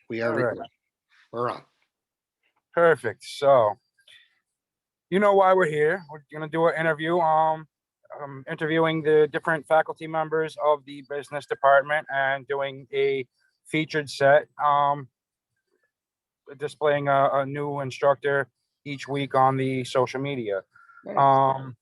We are All right, recording. We're on. perfect. So, you know why we're here. We're gonna do an interview. Interviewing the different faculty members of the business department and doing a featured set. Displaying a new instructor each week on the social media. Nice. Um,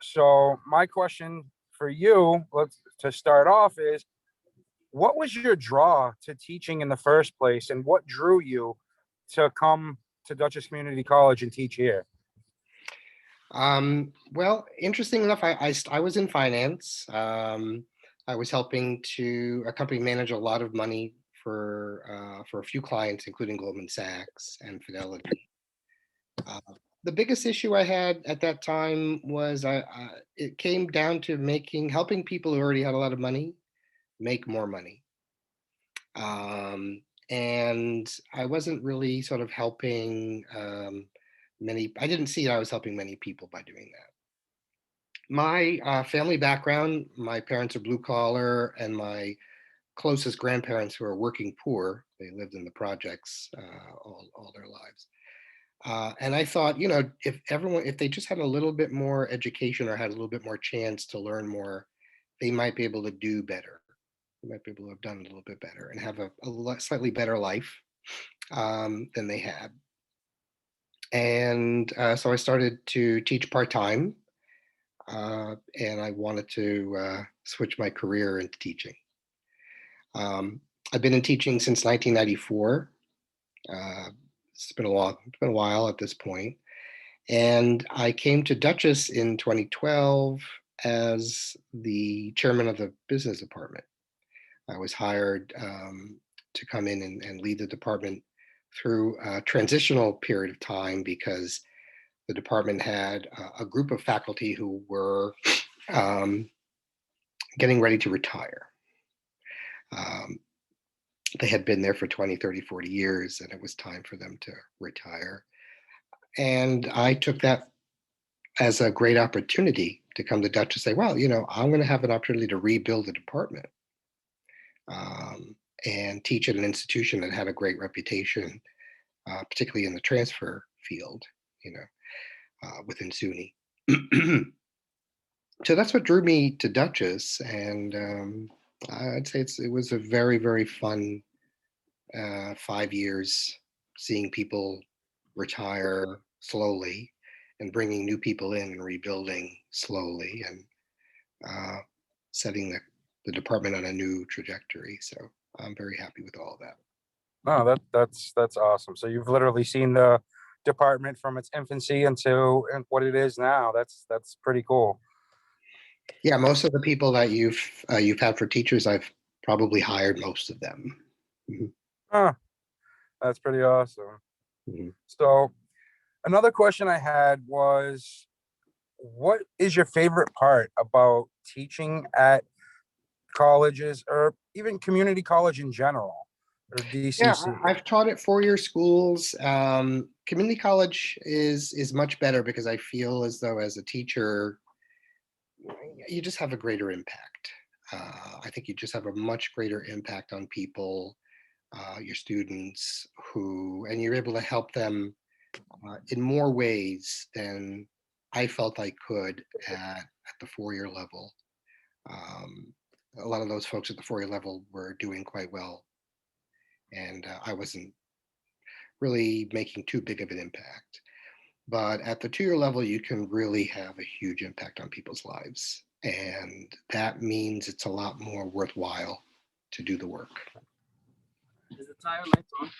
so my question for you, let's to start off is, what was your draw to teaching in the first place, and what drew you to come to Dutchess Community College and teach here? Well, interesting enough, I was in finance. I was helping to a company manage a lot of money for a few clients, including Goldman Sachs and Fidelity. Uh, the biggest issue I had at that time was it came down to helping people who already had a lot of money make more money. And I wasn't really sort of helping I didn't see I was helping many people by doing that. My family background, my parents are blue collar, and my closest grandparents who are working poor, they lived in the projects all their lives. And I thought, if they just had a little bit more education or had a little bit more chance to learn more, they might be able to do better. They might be able to have done a little bit better and have a slightly better life than they had. And so I started to teach part time, and I wanted to switch my career into teaching. Um, I've been in teaching since 1994. Uh, it's been a while at this point. And I came to Dutchess in 2012 as the chairman of the business department. I was hired to come in and lead the department through a transitional period of time because the department had a group of faculty who were um, getting ready to retire. Um, they had been there for 20, 30, 40 years, and it was time for them to retire. And I took that as a great opportunity to come to Dutch and say, well, I'm going to have an opportunity to rebuild the department and teach at an institution that had a great reputation, particularly in the transfer field, within SUNY. So that's what drew me to Dutchess, and I'd say it was a very, very fun 5 years, seeing people retire slowly and bringing new people in and rebuilding slowly and uh, setting the department on a new trajectory. So I'm very happy with all of that. No, that's awesome. So you've literally seen the department from its infancy into and what it is now. That's pretty cool. Yeah, most of the people that you've had for teachers, I've probably hired most of them. Mhm. Huh, that's pretty awesome. Mhm. So another question I had was, what is your favorite part about teaching at colleges or even community college in general or Yeah, DCC? I've taught at four-year schools. Community college is much better because I feel as though as a teacher, you just have a greater impact. I think you just have a much greater impact on people, your students, and you're able to help them in more ways than I felt I could at the four-year level. Um, a lot of those folks at the four-year level were doing quite well, and I wasn't really making too big of an impact. But at the two-year level, you can really have a huge impact on people's lives. And that means it's a lot more worthwhile to do the work. Is the tire light on?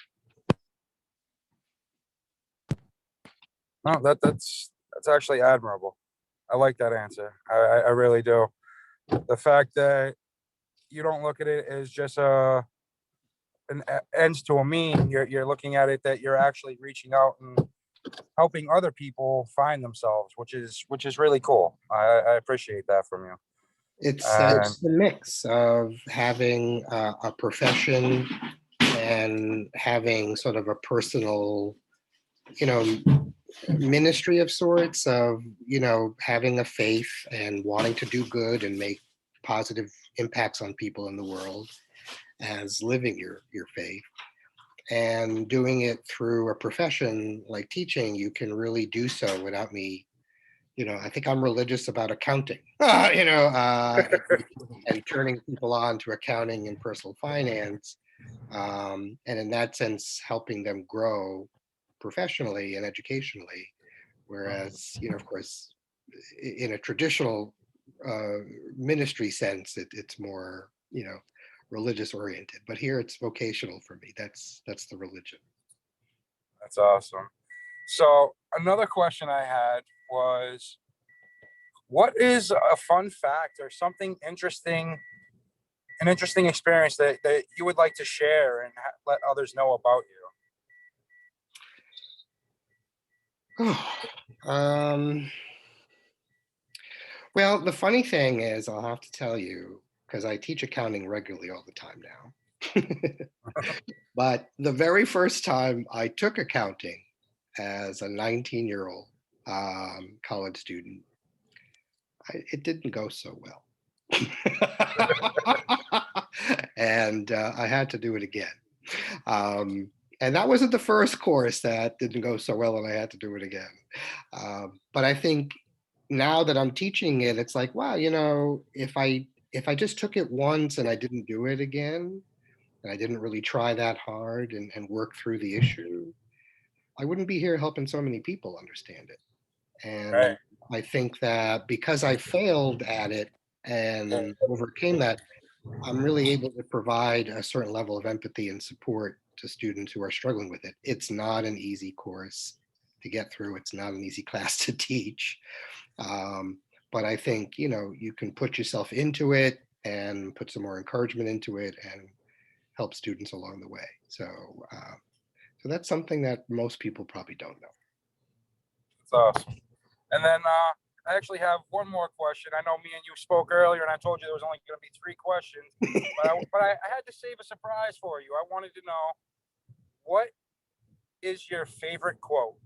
No, that's actually admirable. I like that answer. I really do. The fact that you don't look at it as just an ends to a mean. You're looking at it that you're actually reaching out and helping other people find themselves, which is really cool. I appreciate that from you. And It's the mix of having a profession and having sort of a personal, you know, ministry of sorts of, having a faith and wanting to do good and make positive impacts on people in the world as living your faith. And doing it through a profession like teaching, you can really do so without me, I think I'm religious about accounting, and turning people on to accounting and personal finance. And in that sense, helping them grow professionally and educationally. Whereas, of course, in a traditional uh, ministry sense, it's more, religious oriented. But here it's vocational for me. That's the religion. That's awesome. So another question I had was, what is a fun fact or something interesting, an interesting experience that you would like to share and let others know about you? um, well, the funny thing is, I'll have to tell you, because I teach accounting regularly all the time now. But the very first time I took accounting as a 19-year-old college student, it didn't go so well. And I had to do it again. And that wasn't the first course that didn't go so well, and I had to do it again. But I think now that I'm teaching it, it's like, wow, if I just took it once and I didn't do it again, and I didn't really try that hard and work through the issue, I wouldn't be here helping so many people understand it. Right. And I think that because I failed at it and overcame that, I'm really able to provide a certain level of empathy and support to students who are struggling with it. It's not an easy course to get through. It's not an easy class to teach. Um, but I think, you can put yourself into it and put some more encouragement into it and help students along the way. So that's something that most people probably don't know. That's awesome. And then I actually have one more question. I know me and you spoke earlier, and I told you there was only going to be 3 questions, but I had to save a surprise for you. I wanted to know, what is your favorite quote?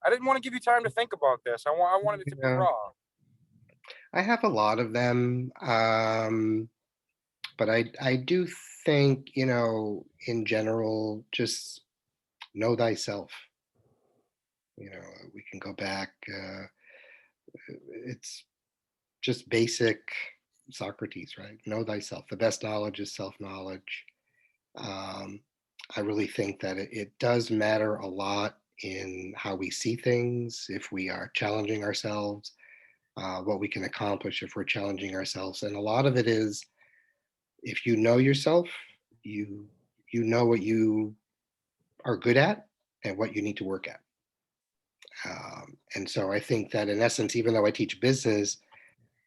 I didn't want to give you time to think about this. I wanted it to be Yeah, raw. I have a lot of them, but I do think, in general, just know thyself. We can go back. It's just basic Socrates, right? Know thyself. The best knowledge is self-knowledge. Um, I really think that it does matter a lot in how we see things, if we are challenging ourselves, what we can accomplish if we're challenging ourselves. And a lot of it is, if you know yourself, you you know what you are good at and what you need to work at. And so I think that in essence, even though I teach business,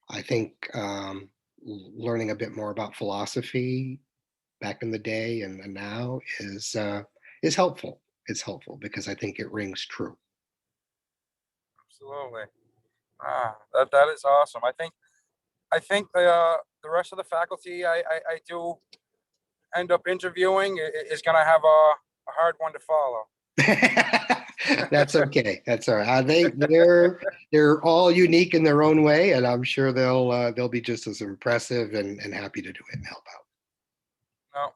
I think learning a bit more about philosophy back in the day and now is helpful. It's helpful because I think it rings true. Absolutely. That is awesome. I think the rest of the faculty I do end up interviewing is going to have a hard one to follow. That's okay. That's all right. They're all unique in their own way, and I'm sure they'll be just as impressive and happy to do it and help out. No,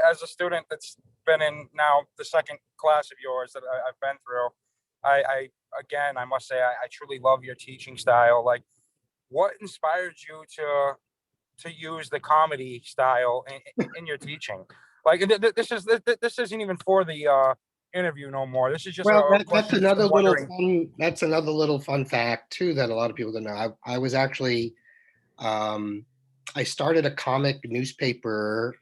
as a student that's been in now the second class of yours that I've been through, I again, I must say, I truly love your teaching style. Like, what inspired you to use the comedy style in your teaching? Like, this isn't even for the interview no more. This is just Well, a that's question I've just another been little wondering. fun. That's another little fun fact too that a lot of people don't know. I was actually um, I started a comic newspaper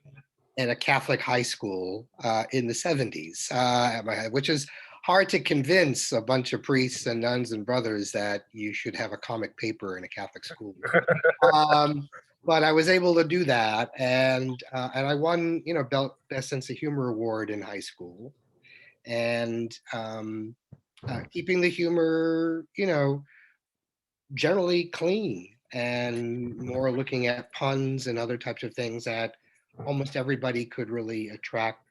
at a Catholic high school in the 70s, which is hard to convince a bunch of priests and nuns and brothers that you should have a comic paper in a Catholic school. Um, but I was able to do that, and I won, best sense of humor award in high school, and keeping the humor, generally clean and more looking at puns and other types of things that almost everybody could really attract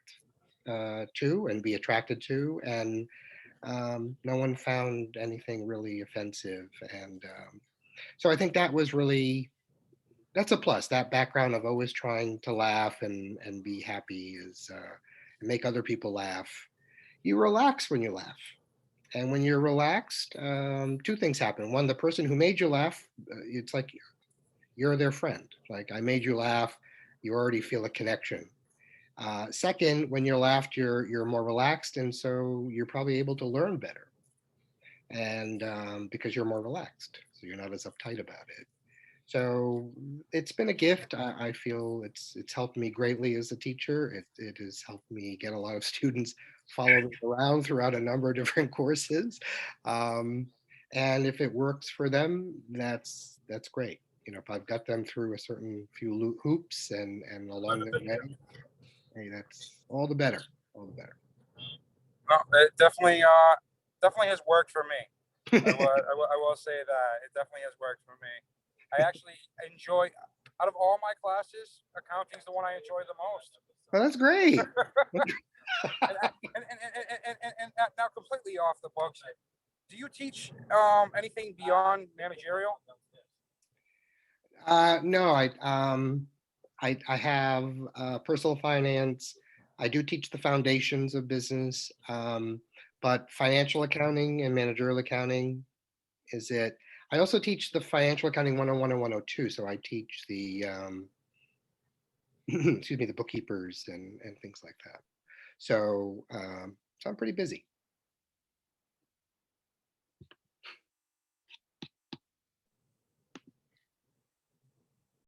to and be attracted to. And no one found anything really offensive. And so I think that's a plus. That background of always trying to laugh and be happy and make other people laugh, you relax when you laugh. And when you're relaxed, two things happen. One, the person who made you laugh, it's like you're their friend. Like, I made you laugh, you already feel a connection. Second, when you're laughed, you're more relaxed, and so you're probably able to learn better, and because you're more relaxed, so you're not as uptight about it. So it's been a gift. I feel it's helped me greatly as a teacher. It has helped me get a lot of students follow me around throughout a number of different courses. Um, and if it works for them, that's great. If I've got them through a certain few hoops and along the way, hey, that's all the better. All the better. No, it definitely has worked for me. I will say that it definitely has worked for me. I actually enjoy, out of all my classes, accounting is the one I enjoy the most. Well, that's great. And now completely off the books. Do you teach anything beyond managerial? No, I have personal finance. I do teach the foundations of business, but financial accounting and managerial accounting is it. I also teach the financial accounting 101 and 102. So I teach the excuse me, the bookkeepers and things like that. So so I'm pretty busy.